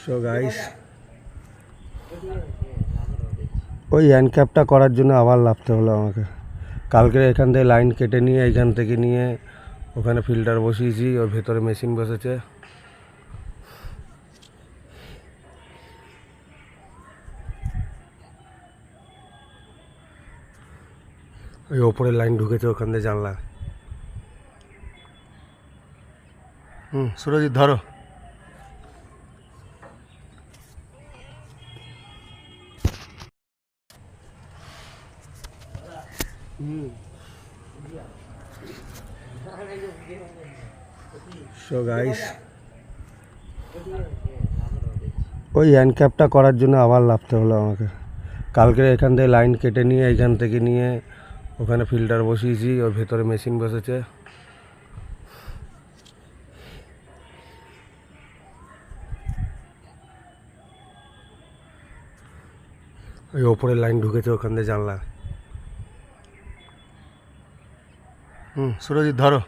So guys, ওই hand ক্যাপটা করার জন্য আবার লাফতে হলো আমাকে। কালকে এখান থেকে লাইন কেটে নিয়ে এইখান থেকে নিয়ে ওখানে ফিল্টার বসিয়েছি, ওর ভেতরে মেশিন বসেছে। ওই ওপরের লাইন ঢুকেছে ওখান থেকে জানলা। সুরজিৎ ধরো। সো গাইস, ওই হ্যান্ড ক্যাপটা করার জন্য আবার লাফতে হলো আমাকে। কালকে এখান থেকে লাইন কেটে নিয়ে এইখান থেকে নিয়ে ওখানে ফিল্টার বসিয়েছি, ওর ভেতরে মেশিন বসেছে। ওই ওপরের লাইন ঢুকেছে ওখান থেকে জানলা। সুরজিৎ ধরো।